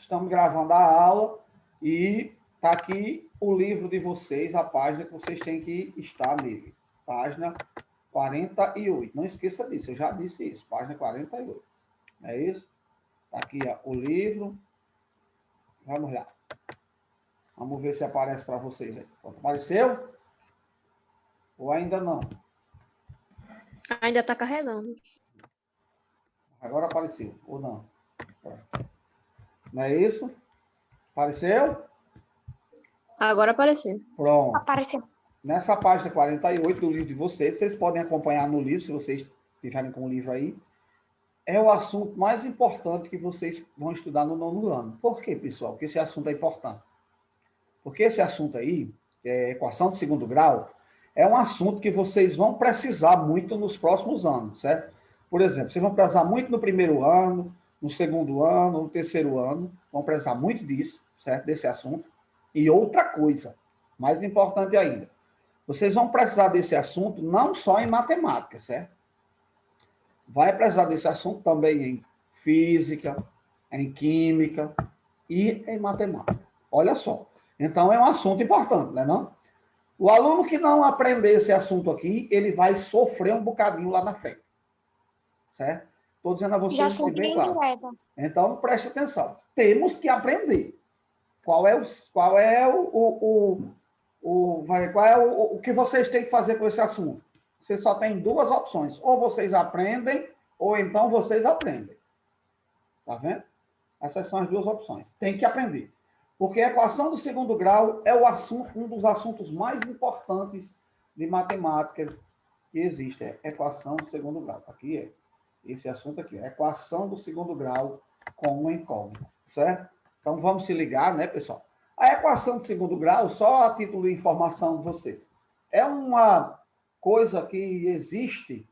estamos gravando a aula e está aqui o livro de vocês, a página que vocês têm que estar nele. Página 48. Não esqueça disso, eu já disse isso. Página 48. É isso? Está aqui ó, o livro. Vamos lá. Vamos ver se aparece para vocês aí. Apareceu? Ou ainda não? Ainda está carregando. Agora apareceu, ou não? Não é isso? Apareceu? Agora apareceu. Pronto. Apareceu. Nessa página 48 do livro de vocês, vocês podem acompanhar no livro, se vocês estiverem com o livro aí, é o assunto mais importante que vocês vão estudar no 9º ano. Por quê, pessoal? Porque esse assunto é importante. Porque esse assunto aí, equação de segundo grau, é um assunto que vocês vão precisar muito nos próximos anos, certo? Por exemplo, vocês vão precisar muito no primeiro ano, no segundo ano, no terceiro ano, vão precisar muito disso, certo? Desse assunto. E outra coisa, mais importante ainda, vocês vão precisar desse assunto não só em matemática, certo? Vai precisar desse assunto também em física, em química e em matemática. Olha só. Então, é um assunto importante, não é não? O aluno que não aprender esse assunto aqui, ele vai sofrer um bocadinho lá na frente. Certo? Estou dizendo a vocês Já assim, bem subi claro. direto. Então, preste atenção. Temos que aprender. Qual é o que vocês têm que fazer com esse assunto? Vocês só têm duas opções. Ou vocês aprendem, ou então vocês aprendem. Tá vendo? Essas são as duas opções. Tem que aprender. Porque a equação do segundo grau é um dos assuntos mais importantes de matemática que existe. É equação do segundo grau. Aqui é esse assunto aqui. Equação do segundo grau com uma incógnita. Certo? Então, vamos se ligar, né, pessoal? A equação de segundo grau, só a título de informação de vocês, é uma coisa que existe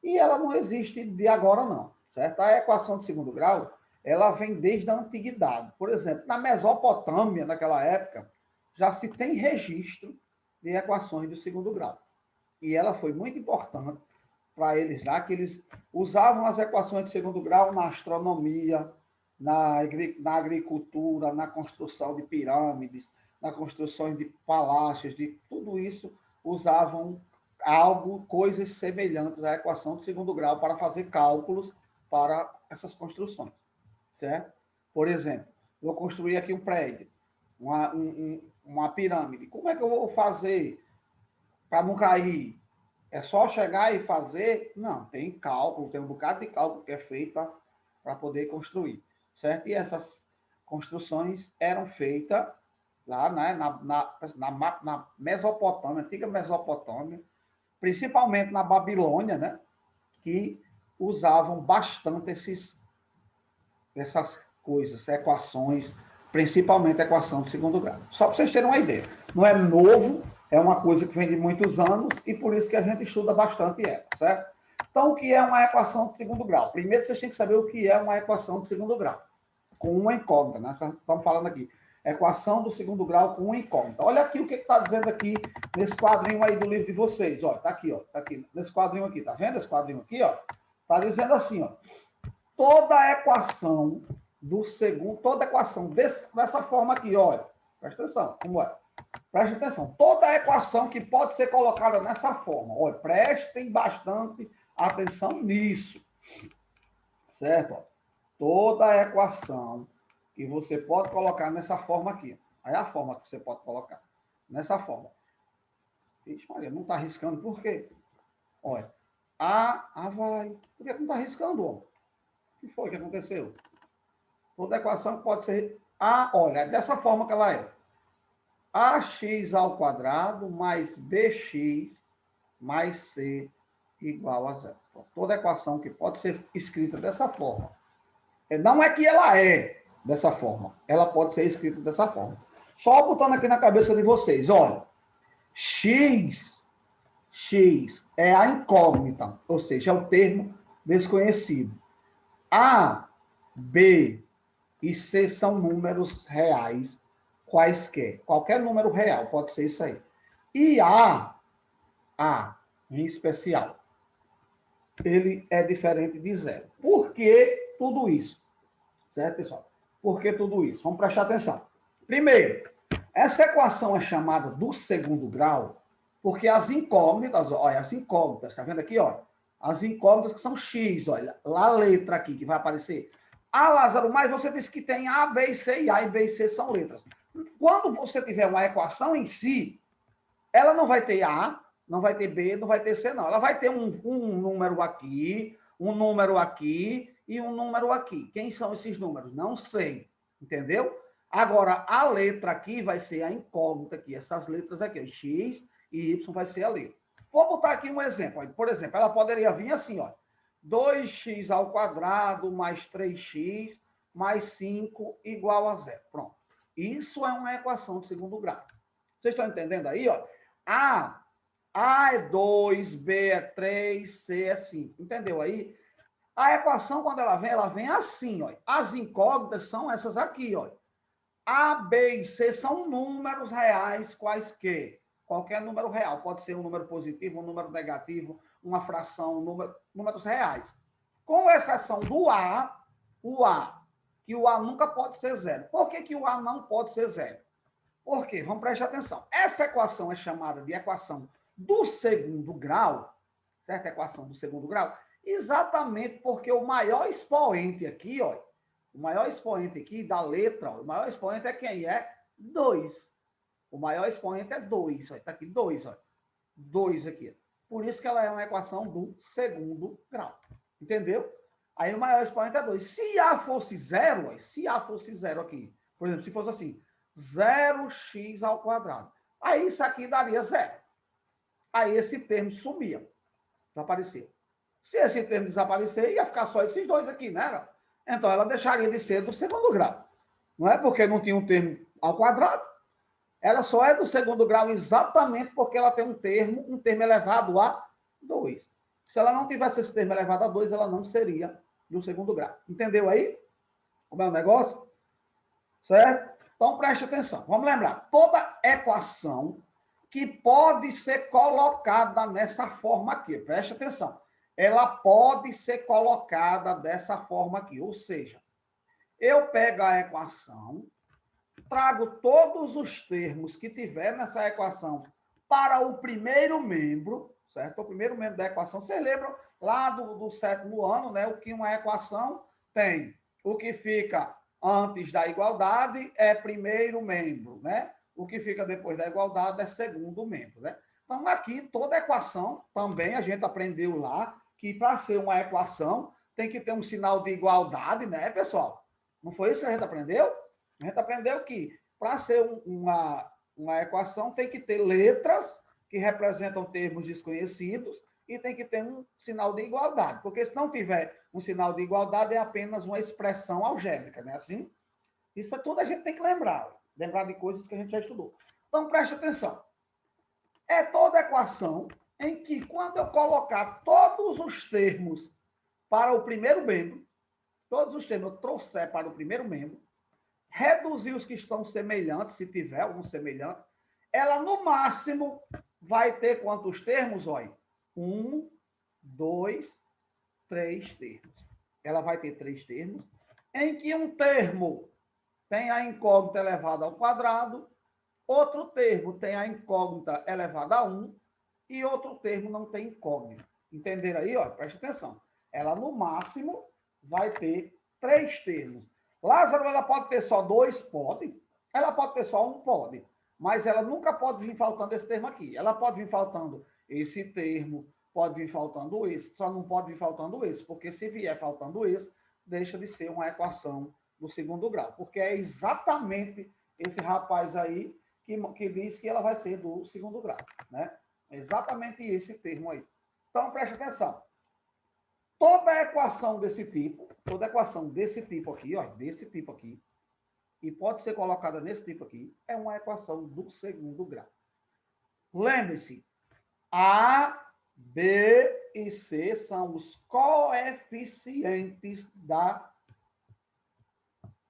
e ela não existe de agora, não. Certo? A equação de segundo grau, ela vem desde a antiguidade. Por exemplo, na Mesopotâmia, naquela época, já se tem registro de equações do segundo grau. E ela foi muito importante para eles lá, que eles usavam as equações de segundo grau na astronomia, na agricultura, na construção de pirâmides, na construção de palácios, de tudo isso, usavam coisas semelhantes à equação de segundo grau para fazer cálculos para essas construções. Certo? Por exemplo, vou construir aqui um prédio, uma pirâmide. Como é que eu vou fazer para não cair? É só chegar e fazer? Não, tem cálculo, tem um bocado de cálculo que é feito para poder construir. Certo? E essas construções eram feitas lá, né, na Mesopotâmia, antiga Mesopotâmia, principalmente na Babilônia, né, que usavam bastante essas coisas, equações, principalmente a equação de segundo grau. Só para vocês terem uma ideia. Não é novo, é uma coisa que vem de muitos anos e por isso que a gente estuda bastante ela, certo? Então, o que é uma equação de segundo grau? Primeiro, vocês têm que saber o que é uma equação de segundo grau, com uma incógnita, né? Estamos falando aqui. Equação do segundo grau com uma incógnita. Olha aqui o que está dizendo aqui nesse quadrinho aí do livro de vocês. Ó, está aqui, nesse quadrinho aqui. Está vendo esse quadrinho aqui? Está dizendo assim, ó. Toda equação dessa forma aqui, olha. Presta atenção, como é? Presta atenção. Toda equação que pode ser colocada nessa forma. Olha, prestem bastante atenção nisso. Certo? Ó. Toda equação que você pode colocar nessa forma aqui. Aí é a forma que você pode colocar. Nessa forma. Ixi, Maria, não está riscando por quê? Olha. Vai. Por que não está riscando, ó? O que foi que aconteceu? Toda equação pode ser... olha, é dessa forma que ela é. AX ao quadrado mais BX mais C igual a zero. Então, toda equação que pode ser escrita dessa forma. Não é que ela é dessa forma. Ela pode ser escrita dessa forma. Só botando aqui na cabeça de vocês. Olha. X é a incógnita. Ou seja, é o termo desconhecido. A, B e C são números reais quaisquer. Qualquer número real pode ser isso aí. E A em especial, ele é diferente de zero. Por que tudo isso? Certo, pessoal? Por que tudo isso? Vamos prestar atenção. Primeiro, essa equação é chamada do segundo grau porque as incógnitas, olha, as incógnitas, está vendo aqui, olha? As incógnitas que são x, olha, lá a letra aqui que vai aparecer. Ah, Lázaro, mas você disse que tem A, B, C e A e B e C são letras. Quando você tiver uma equação em si, ela não vai ter A, não vai ter B, não vai ter C, não. Ela vai ter um número aqui, um número aqui e um número aqui. Quem são esses números? Não sei, entendeu? Agora, a letra aqui vai ser a incógnita aqui, essas letras aqui, ó, X e Y vai ser a letra. Vou botar aqui um exemplo. Ó. Por exemplo, ela poderia vir assim, ó, 2x ao quadrado mais 3x mais 5 igual a zero. Pronto. Isso é uma equação de segundo grau. Vocês estão entendendo aí, ó? A é 2, B é 3, C é 5. Entendeu aí? A equação, quando ela vem assim, ó. As incógnitas são essas aqui, ó. A, B e C são números reais quaisquer. Qualquer número real. Pode ser um número positivo, um número negativo, uma fração, números reais. Com exceção do A, que o A nunca pode ser zero. Por que o A não pode ser zero? Por quê? Vamos prestar atenção. Essa equação é chamada de equação do segundo grau, certo? Equação do segundo grau, exatamente porque o maior expoente aqui, ó, o maior expoente aqui da letra, ó, o maior expoente é quem? É 2. O maior expoente é 2. Está aqui 2. 2 aqui. Por isso que ela é uma equação do segundo grau. Entendeu? Aí o maior expoente é 2. Se A fosse zero, se A fosse zero aqui, por exemplo, se fosse assim, 0x ao quadrado. Aí isso aqui daria zero. Aí esse termo sumia. Desaparecia. Se esse termo desaparecer, ia ficar só esses dois aqui, né? Então ela deixaria de ser do segundo grau. Não é porque não tinha um termo ao quadrado. Ela só é do segundo grau exatamente porque ela tem um termo elevado a 2. Se ela não tivesse esse termo elevado a 2, ela não seria do segundo grau. Entendeu aí? Como é o negócio? Certo? Então, preste atenção. Vamos lembrar. Toda equação que pode ser colocada nessa forma aqui, preste atenção. Ela pode ser colocada dessa forma aqui. Ou seja, eu pego a equação, trago todos os termos que tiver nessa equação para o primeiro membro, certo? O primeiro membro da equação. Vocês lembram lá do sétimo ano, né? O que uma equação tem? O que fica antes da igualdade é primeiro membro, né? O que fica depois da igualdade é segundo membro, né? Então, aqui, toda equação, também a gente aprendeu lá, que para ser uma equação tem que ter um sinal de igualdade, né, pessoal? Não foi isso que a gente aprendeu? A gente aprendeu que para ser uma equação tem que ter letras que representam termos desconhecidos e tem que ter um sinal de igualdade, porque se não tiver um sinal de igualdade é apenas uma expressão algébrica, né? Assim, isso é tudo a gente tem que lembrar de coisas que a gente já estudou. Então, preste atenção. É toda equação em que, quando eu colocar todos os termos para o primeiro membro, todos os termos eu trouxer para o primeiro membro, reduzir os que são semelhantes, se tiver algum semelhante, ela, no máximo, vai ter quantos termos? Olha, 1, 2, 3 termos. Ela vai ter 3 termos, em que um termo tem a incógnita elevada ao quadrado, outro termo tem a incógnita elevada a 1 e outro termo não tem incógnita. Entenderam aí? Ó, preste atenção. Ela, no máximo, vai ter 3 termos. Lázaro, ela pode ter só 2? Pode. Ela pode ter só 1? Pode. Mas ela nunca pode vir faltando esse termo aqui. Ela pode vir faltando esse termo, pode vir faltando esse, só não pode vir faltando esse, porque se vier faltando esse, deixa de ser uma equação do segundo grau, porque é exatamente esse rapaz aí que diz que ela vai ser do segundo grau, né? É exatamente esse termo aí. Então, preste atenção. Toda equação desse tipo aqui, ó, desse tipo aqui, e pode ser colocada nesse tipo aqui, é uma equação do segundo grau. Lembre-se, A, B e C são os coeficientes da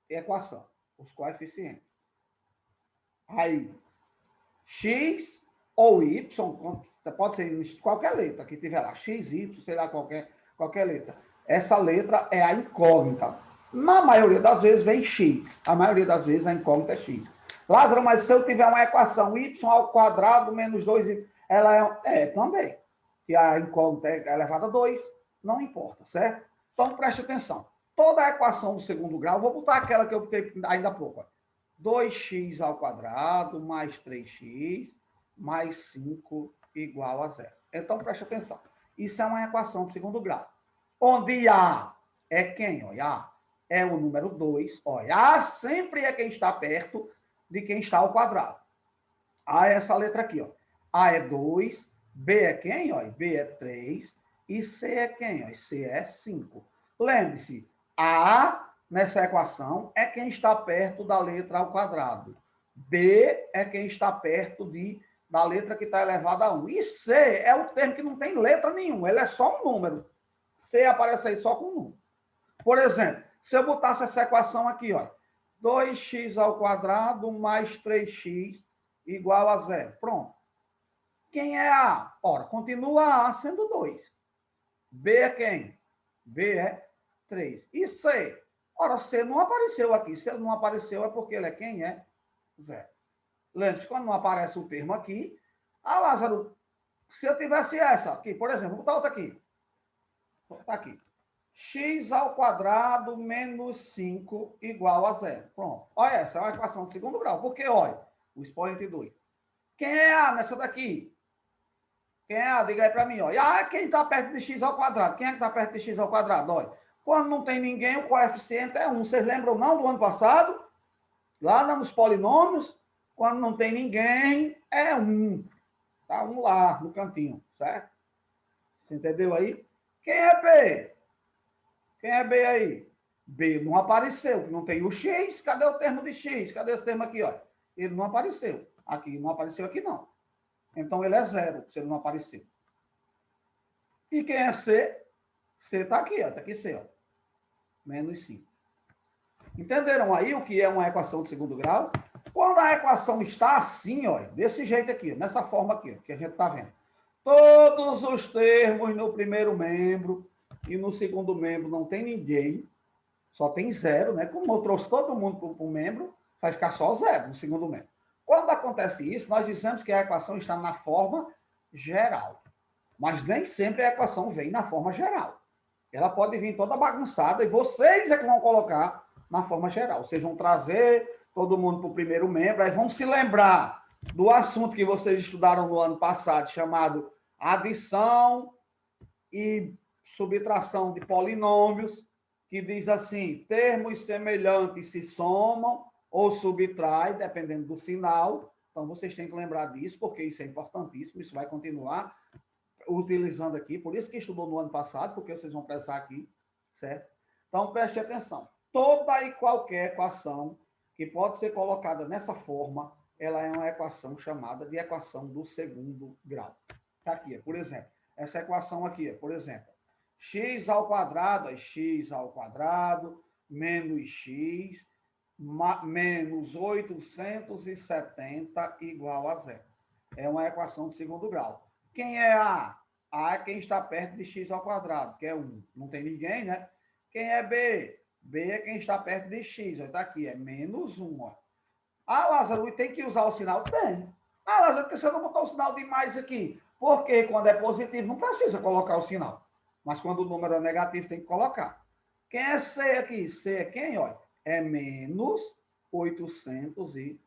equação, os coeficientes. Aí, X ou Y, pode ser qualquer letra que tiver lá, X, Y, sei lá, qualquer letra. Essa letra é a incógnita. Na maioria das vezes vem x. A maioria das vezes a incógnita é x. Lázaro, mas se eu tiver uma equação y ao quadrado menos 2, ela também. Que a incógnita é elevada a 2, não importa, certo? Então, preste atenção. Toda a equação do segundo grau, vou botar aquela que eu botei ainda há pouco. 2x ao quadrado mais 3x mais 5 igual a 0. Então, preste atenção. Isso é uma equação de segundo grau. Onde A é quem? Olha, A é o número 2. Olha, A sempre é quem está perto de quem está ao quadrado. A é essa letra aqui, ó. A é 2, B é quem? Ó, B é 3 e C é quem? Ó, C é 5. Lembre-se, A nessa equação é quem está perto da letra ao quadrado. B é quem está perto da letra que está elevada a 1. E C é o termo que não tem letra nenhuma, ele é só um número. C aparece aí só com um número. Por exemplo, se eu botasse essa equação aqui, ó, 2x ao quadrado mais 3x igual a 0. Pronto. Quem é A? Ora, continua A sendo 2. B é quem? B é 3. E C? Ora, C não apareceu aqui. Se ele não apareceu é porque ele é quem? É 0. Lembre-se, quando não aparece o termo aqui, Lázaro, se eu tivesse essa aqui, por exemplo, vou botar outra aqui. Vou botar aqui. X ao quadrado menos 5 igual a 0. Pronto. Olha, essa é uma equação de segundo grau. Porque, olha, o expoente 2. Quem é A nessa daqui? Quem é A? Diga aí para mim. Ó. E A é quem está perto de x ao quadrado. Quem é que está perto de x ao quadrado? Olha, quando não tem ninguém, o coeficiente é 1. Vocês lembram não do ano passado? Lá nos polinômios, quando não tem ninguém, é 1. Tá 1 lá, no cantinho, certo? Você entendeu aí? Quem é B? Quem é B aí? B não apareceu, não tem o x. Cadê o termo de x? Cadê esse termo aqui? Ó? Ele não apareceu. Aqui não apareceu aqui, não. Então, ele é 0, se ele não apareceu. E quem é C? C está aqui, ó. Está aqui C, ó. Menos 5. Entenderam aí o que é uma equação de segundo grau? Quando a equação está assim, ó, desse jeito aqui, nessa forma aqui, ó, que a gente está vendo. Todos os termos no primeiro membro e no segundo membro não tem ninguém, só tem 0, né? Como eu trouxe todo mundo para o membro, vai ficar só 0 no segundo membro. Quando acontece isso, nós dizemos que a equação está na forma geral. Mas nem sempre a equação vem na forma geral. Ela pode vir toda bagunçada e vocês é que vão colocar na forma geral. Vocês vão trazer todo mundo para o primeiro membro, aí vão se lembrar do assunto que vocês estudaram no ano passado, chamado adição e subtração de polinômios, que diz assim, termos semelhantes se somam ou subtrai, dependendo do sinal. Então, vocês têm que lembrar disso, porque isso é importantíssimo, isso vai continuar utilizando aqui, por isso que estudou no ano passado, porque vocês vão precisar aqui, certo? Então, preste atenção. Toda e qualquer equação que pode ser colocada nessa forma, ela é uma equação chamada de equação do segundo grau. Está aqui, por exemplo, essa equação aqui, por exemplo, x ao quadrado é x ao quadrado menos x menos 870 igual a 0. É uma equação de segundo grau. Quem é A? A é quem está perto de x ao quadrado, que é 1. Não tem ninguém, né? Quem é B? B é quem está perto de x. Está aqui, é menos 1. Ó. Lázaro, tem que usar o sinal? Tem. Lázaro, por que você não botou o sinal de mais aqui? Porque quando é positivo, não precisa colocar o sinal. Mas quando o número é negativo, tem que colocar. Quem é C aqui? C é quem? Olha, é menos 870.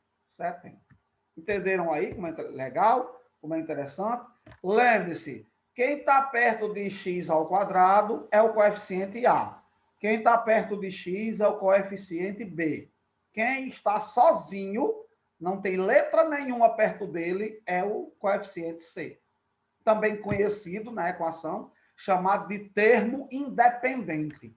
Entenderam aí como é legal? Como é interessante? Lembre-se, quem está perto de x ao quadrado é o coeficiente A. Quem está perto de x é o coeficiente B. Quem está sozinho, não tem letra nenhuma perto dele, é o coeficiente C. Também conhecido na equação, chamado de termo independente.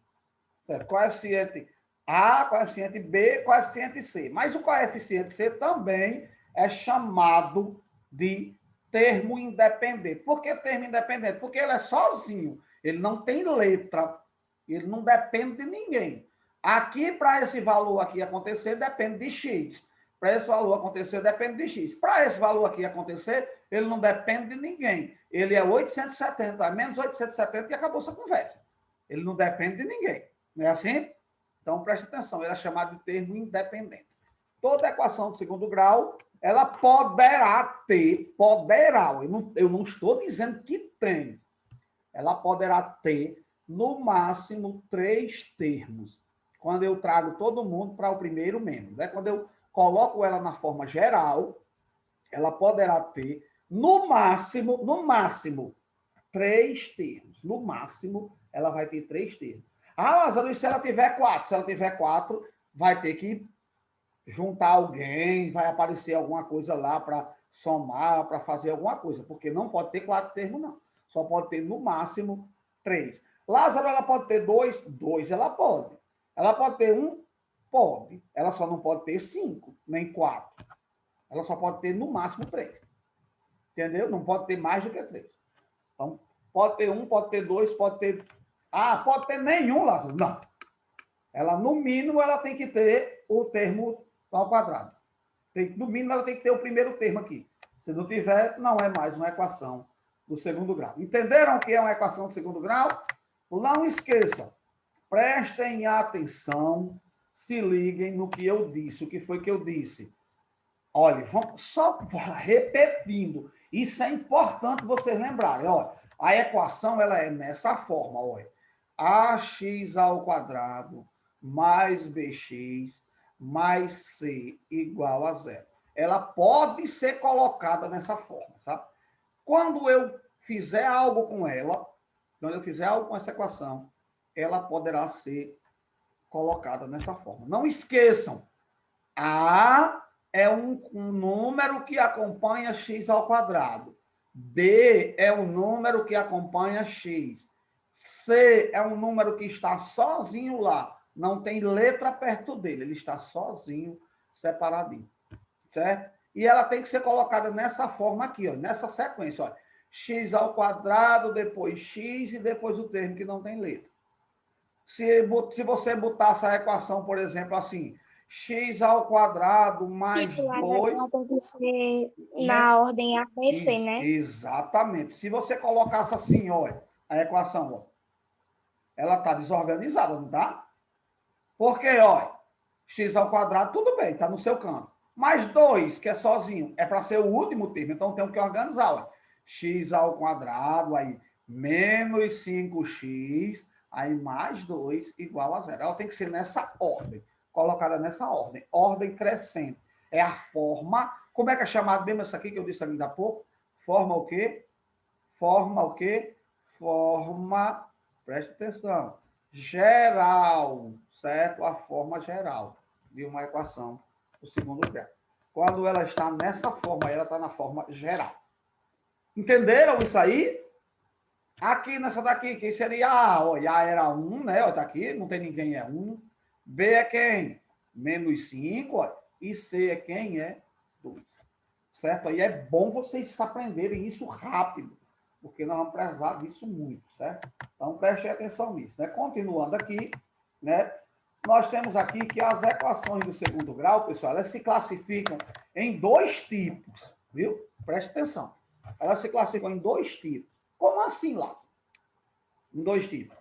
Certo? Coeficiente A, coeficiente B, coeficiente C. Mas o coeficiente C também é chamado de termo independente. Por que termo independente? Porque ele é sozinho. Ele não tem letra. Ele não depende de ninguém. Aqui, para esse valor aqui acontecer, depende de x. Para esse valor acontecer, depende de x. Para esse valor aqui acontecer, ele não depende de ninguém. Ele é 870, menos 870 e acabou essa conversa. Ele não depende de ninguém. Não é assim? Então, preste atenção, ele é chamado de termo independente. Toda equação de segundo grau, ela poderá ter, eu não estou dizendo que tem, ela poderá ter, no máximo, 3 termos. Quando eu trago todo mundo para o primeiro menos. Né? Quando eu coloco ela na forma geral, ela poderá ter, no máximo, 3 termos. No máximo, ela vai ter 3 termos. Ah, Lázaro, e se ela tiver 4? Se ela tiver 4, vai ter que juntar alguém, vai aparecer alguma coisa lá para somar, para fazer alguma coisa, porque não pode ter 4 termos, não. Só pode ter, no máximo, 3. Lázaro, ela pode ter 2? 2 ela pode. Ela pode ter 1? Pode. Ela só não pode ter 5, nem 4. Ela só pode ter, no máximo, 3. Entendeu? Não pode ter mais do que 3. Então, pode ter 1, pode ter 2, pode ter... Ah, pode ter nenhum, Lázaro. Não. Ela, no mínimo, ela tem que ter o termo ao quadrado. No mínimo, ela tem que ter o primeiro termo aqui. Se não tiver, não é mais uma equação do segundo grau. Entenderam o que é uma equação do segundo grau? Não esqueçam. Prestem atenção, se liguem no que eu disse. O que foi que eu disse? Olha, vamos só repetindo. Isso é importante vocês lembrarem. Olha, a equação ela é nessa forma. Olha. Ax ao quadrado mais bx mais c igual a 0. Ela pode ser colocada nessa forma, sabe? Quando eu fizer algo com ela, quando eu fizer algo com essa equação, ela poderá ser colocada nessa forma. Não esqueçam, A é um número que acompanha x ao quadrado. B é um número que acompanha x. C é um número que está sozinho lá. Não tem letra perto dele. Ele está sozinho, separadinho. Certo? E ela tem que ser colocada nessa forma aqui, ó, nessa sequência. Ó. X ao quadrado, depois x e depois o termo que não tem letra. Se você botasse a equação, por exemplo, assim, x ao quadrado mais 2... Tem que ser na ordem ABC, né? Exatamente. Se você colocasse assim, olha, a equação, ó, ela está desorganizada, não está? Porque, olha, x ao quadrado, tudo bem, está no seu canto. Mais 2, que é sozinho, é para ser o último termo, então tem que organizar, olha. X ao quadrado, aí, menos 5x, aí mais 2 igual a 0. Ela tem que ser nessa ordem, colocada nessa ordem. Ordem crescente. É a forma... Como é que é chamado mesmo essa aqui que eu disse ainda há pouco? Forma o quê? Forma o quê? Forma... Preste atenção. Geral, certo? A forma geral de uma equação do segundo grau. Quando ela está nessa forma, ela está na forma geral. Entenderam isso aí? Aqui nessa daqui, quem seria A? Ó, A era 1, né? Ó, tá aqui, não tem ninguém, é 1. B é quem? Menos 5, ó. E C é quem? É 2. Certo? Aí é bom vocês aprenderem isso rápido, porque nós vamos precisar disso muito, certo? Então, prestem atenção nisso, né? Continuando aqui, né? Nós temos aqui que as equações do segundo grau, pessoal, elas se classificam em 2 tipos, viu? Preste atenção. Elas se classificam em 2 tipos. Como assim, Lázaro? Em 2 tipos.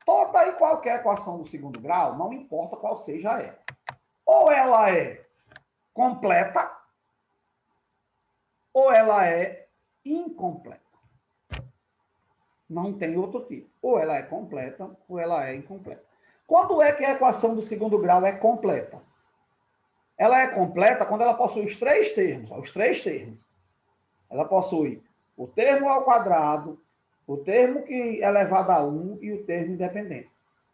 Toda e qualquer equação do segundo grau, não importa qual seja ela. Ou ela é completa, ou ela é incompleta. Não tem outro tipo. Ou ela é completa, ou ela é incompleta. Quando é que a equação do segundo grau é completa? Ela é completa quando ela possui os 3 termos. Os 3 termos. Ela possui o termo ao quadrado, o termo que é elevado a 1 e o termo independente.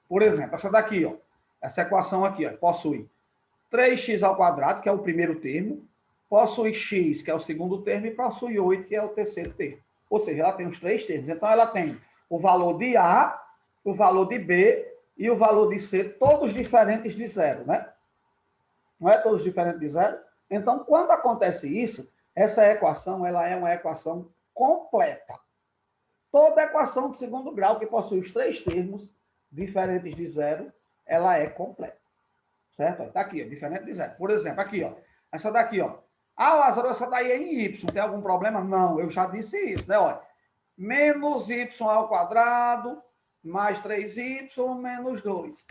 Por exemplo, essa daqui, ó, essa equação aqui, ó, possui 3x ao quadrado, que é o primeiro termo, possui x, que é o segundo termo, e possui 8, que é o terceiro termo. Ou seja, ela tem os 3 termos. Então, ela tem o valor de A, o valor de B e o valor de C, todos diferentes de 0, né? Não é todos diferentes de 0? Então, quando acontece isso, essa equação ela é uma equação completa. Toda equação de segundo grau que possui os 3 termos diferentes de 0, ela é completa. Certo? Está aqui, ó, diferente de 0. Por exemplo, aqui, ó, essa daqui, ó. Ah, Lázaro, essa daí é em y. Tem algum problema? Não, eu já disse isso, né? Olha, menos y ao quadrado mais 3y menos 2.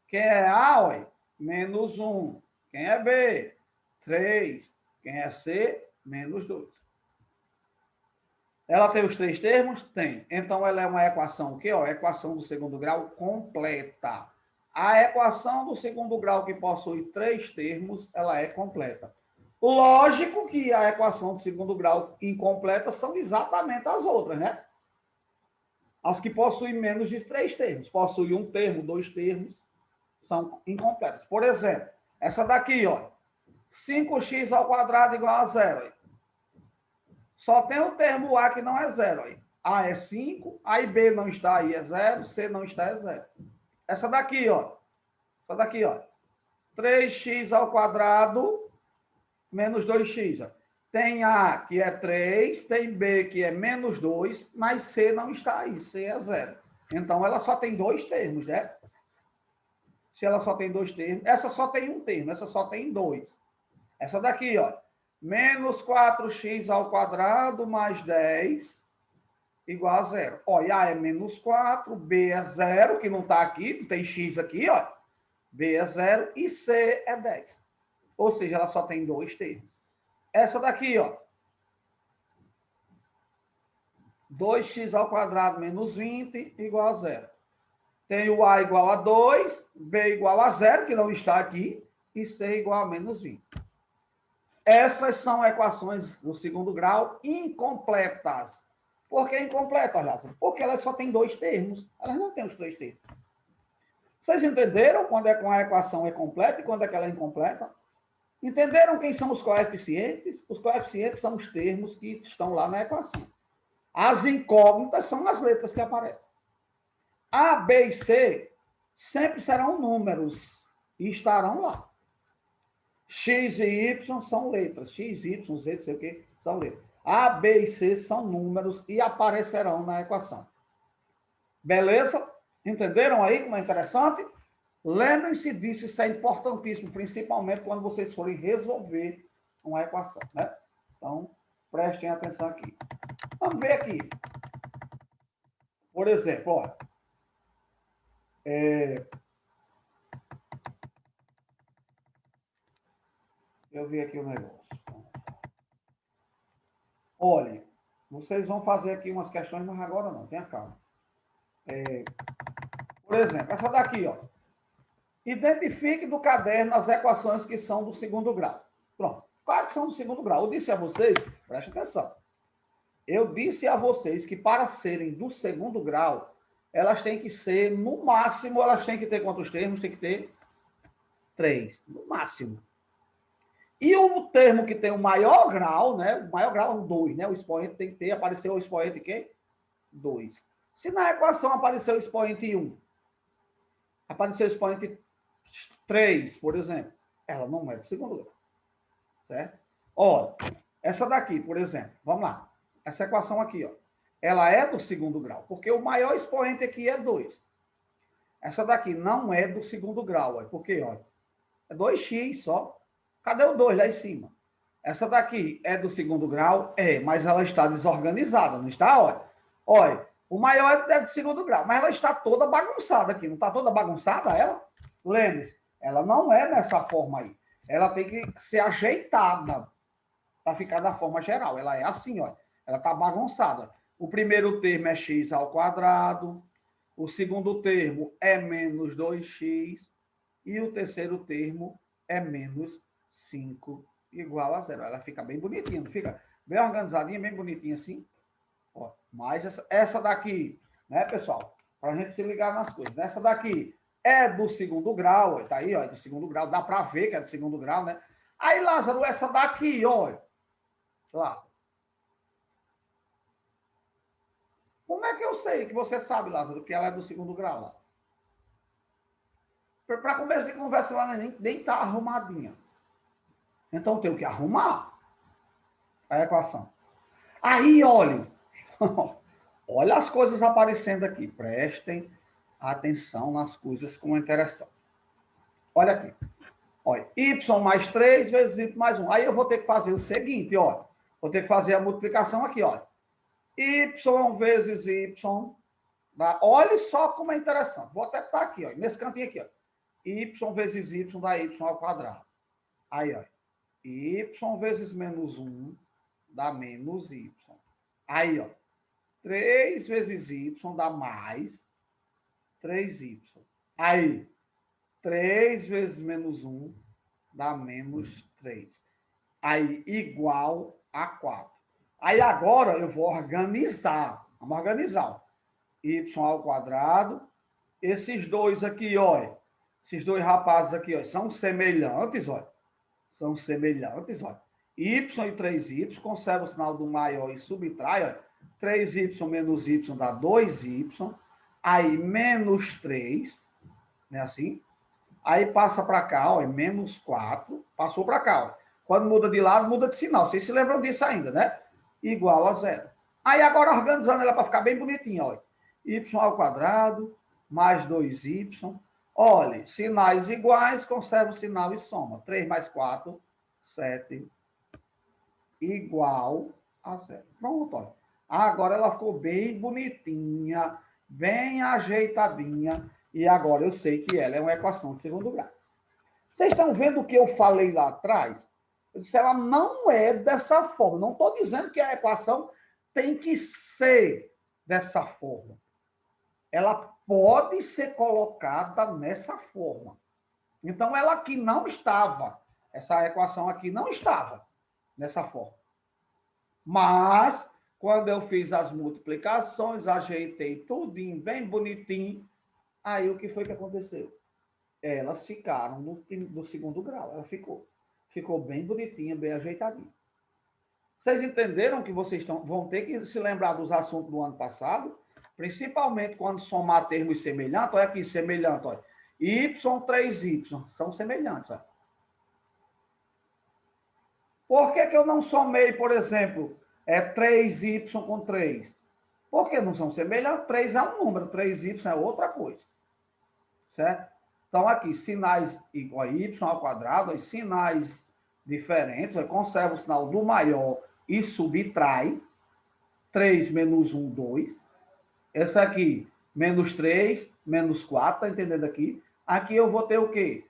Quem é A, olha, menos 1. Quem é B? 3. Quem é C? Menos 2. Ela tem os 3 termos? Tem. Então, ela é uma equação o quê? Ó, equação do segundo grau completa. A equação do segundo grau que possui 3 termos, ela é completa. Lógico que a equação do segundo grau incompleta são exatamente as outras, né? As que possuem menos de 3 termos. Possuem um termo, 2 termos, são incompletas. Por exemplo, essa daqui, ó. 5x ao quadrado igual a 0. Só tem o termo A que não é 0. Aí. A é 5, aí B não está aí, é 0, C não está, é 0. Essa daqui, ó. Essa daqui, ó. 3x ao quadrado menos 2x. Ó. Tem A, que é 3, tem B, que é menos 2, mas C não está aí, C é 0. Então, ela só tem 2 termos, né? Se ela só tem 2 termos, essa só tem um termo, essa só tem 2. Essa daqui, ó. Menos 4x ao quadrado mais 10 igual a 0. Ó, e A é menos 4, B é 0, que não está aqui, não tem x aqui, ó. B é 0 e C é 10. Ou seja, ela só tem 2 termos. Essa daqui, ó. 2x ao quadrado menos 20 igual a 0. Tem o A igual a 2, B igual a 0, que não está aqui, e C igual a menos 20. Essas são equações do segundo grau incompletas. Por que incompletas, Lázaro? Porque elas só têm 2 termos. Elas não têm os 3 termos. Vocês entenderam quando é que uma equação é completa e quando é que ela é incompleta? Entenderam quem são os coeficientes? Os coeficientes são os termos que estão lá na equação. As incógnitas são as letras que aparecem. A, B e C sempre serão números e estarão lá. X e Y são letras. X, Y, Z, não sei o que, são letras. A, B e C são números e aparecerão na equação. Beleza? Entenderam aí como é interessante? Lembrem-se disso, isso é importantíssimo, principalmente quando vocês forem resolver uma equação, né? Então, prestem atenção aqui. Vamos ver aqui. Por exemplo, ó. Eu vi aqui o negócio. Olha, vocês vão fazer aqui umas questões, mas agora não, tenha calma. Por exemplo, essa daqui, ó. Identifique do caderno as equações que são do segundo grau. Pronto. Claro que são do segundo grau. Eu disse a vocês, preste atenção. Eu disse a vocês que para serem do segundo grau, elas têm que ser, no máximo, elas têm que ter quantos termos? Tem que ter 3, no máximo. E o termo que tem o maior grau, né? O maior grau é um 2, né? O expoente tem que ter, apareceu o expoente quê? 2. Se na equação apareceu o expoente 1, apareceu o expoente 3, por exemplo, ela não é do segundo grau. Certo? Ó, essa daqui, por exemplo, vamos lá. Essa equação aqui, ó. Ela é do segundo grau, porque o maior expoente aqui é 2. Essa daqui não é do segundo grau, ó, porque, ó, é 2x só. Cadê o 2 lá em cima? Essa daqui é do segundo grau? É, mas ela está desorganizada, não está? Olha, olha, o maior é do segundo grau, mas ela está toda bagunçada aqui. Não está toda bagunçada ela? Lembre-se, ela não é nessa forma aí. Ela tem que ser ajeitada para ficar da forma geral. Ela é assim, ó. Ela está bagunçada. O primeiro termo é x ao quadrado. O segundo termo é menos 2x. E o terceiro termo é menos 5 igual a 0. Ela fica bem bonitinha, não fica? Bem organizadinha, bem bonitinha assim. Ó, mas essa daqui, né, pessoal? Para a gente se ligar nas coisas. Essa daqui é do segundo grau, tá aí, ó, é do segundo grau. Dá para ver que é do segundo grau, né? Aí, Lázaro, essa daqui, ó. Lázaro. Como é que eu sei que você sabe, Lázaro, que ela é do segundo grau lá? Para começo de conversa, ela nem tá arrumadinha. Então, eu tenho que arrumar a equação. Aí, olha. Olha as coisas aparecendo aqui. Prestem atenção nas coisas como é interessante. Olha aqui. Olha, y mais 3 vezes y mais 1. Aí eu vou ter que fazer o seguinte, ó. Vou ter que fazer a multiplicação aqui, ó. Y vezes y. Olha só como é interessante. Vou até botar aqui, ó. Nesse cantinho aqui, ó. y vezes y dá y ao quadrado. Aí, ó, y vezes menos 1 dá menos y. Aí, ó, 3 vezes y dá mais 3y. Aí, 3 vezes menos 1 dá menos 3. Aí, igual a 4. Aí, agora, eu vou organizar. Vamos organizar. Ó. Y ao quadrado. Esses dois aqui, ó. Esses dois rapazes aqui, ó, são semelhantes, ó. São semelhantes, ó. Y e 3y, conserva o sinal do maior e subtrai, ó. 3y menos y dá 2y. Aí, menos 3, né, assim. Aí, passa para cá, ó, é menos 4. Passou para cá, ó. Quando muda de lado, muda de sinal. Vocês se lembram disso ainda, né? Igual a 0. Aí, agora, organizando ela para ficar bem bonitinha, ó. Y ao quadrado, mais 2y. Olha, sinais iguais, conserva o sinal e soma. 3 mais 4, 7, igual a 0. Pronto, olha. Agora ela ficou bem bonitinha, bem ajeitadinha. E agora eu sei que ela é uma equação de segundo grau. Vocês estão vendo o que eu falei lá atrás? Eu disse, ela não é dessa forma. Não estou dizendo que a equação tem que ser dessa forma. Ela pode ser colocada nessa forma. Então, ela aqui não estava. Essa equação aqui não estava nessa forma. Mas, quando eu fiz as multiplicações, ajeitei tudinho, bem bonitinho, aí o que foi que aconteceu? Elas ficaram no segundo grau. Ela ficou bem bonitinha, bem ajeitadinha. Vocês entenderam que vocês vão ter que se lembrar dos assuntos do ano passado? Principalmente quando somar termos semelhantes. Olha aqui, semelhante. Olha. Y, 3y. São semelhantes. Olha. Por que eu não somei, por exemplo, 3y com 3? Porque não são semelhantes. 3 é um número, 3y é outra coisa. Certo? Então, aqui, sinais igual a y ao quadrado, os sinais diferentes, conserva o sinal do maior e subtrai. 3 menos 1, 2. Essa aqui, menos 3, menos 4, tá entendendo aqui? Aqui eu vou ter o quê?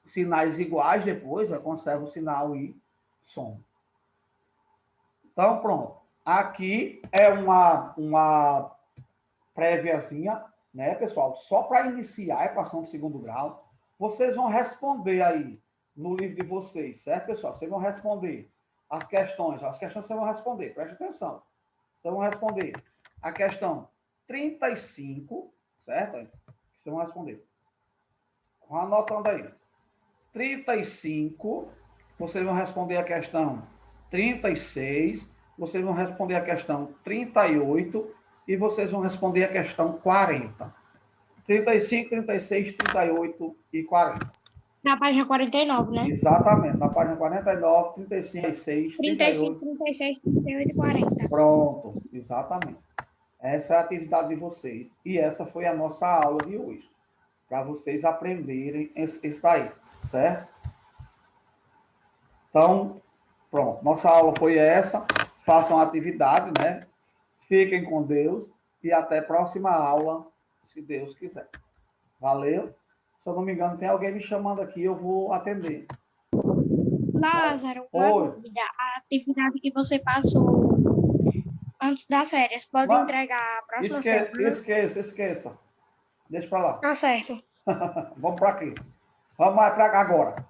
Sinais iguais depois, conserva o sinal e soma. Então, pronto. Aqui é uma préviazinha, né, pessoal? Só para iniciar a equação de segundo grau. Vocês vão responder aí no livro de vocês, certo, pessoal? Vocês vão responder as questões. As questões vocês vão responder, preste atenção. Vocês vão responder a questão 35, certo? Vocês vão responder. Vão anotando aí. 35, vocês vão responder a questão 36, vocês vão responder a questão 38 e vocês vão responder a questão 40. 35, 36, 38 e 40. Na página 49, né? Exatamente, na página 49, 35, 36, 35, 36, 38 e 40. Pronto, exatamente. Essa é a atividade de vocês. E essa foi a nossa aula de hoje. Para vocês aprenderem isso daí, certo? Então, pronto. Nossa aula foi essa. Façam a atividade, né? Fiquem com Deus. E até a próxima aula, se Deus quiser. Valeu? Se eu não me engano, tem alguém me chamando aqui, eu vou atender. Lázaro, uma dúvida. A atividade que você passou antes das férias, pode entregar a próxima semana? Esqueça. Deixa para lá. Tá certo. Vamos para aqui. Vamos para agora.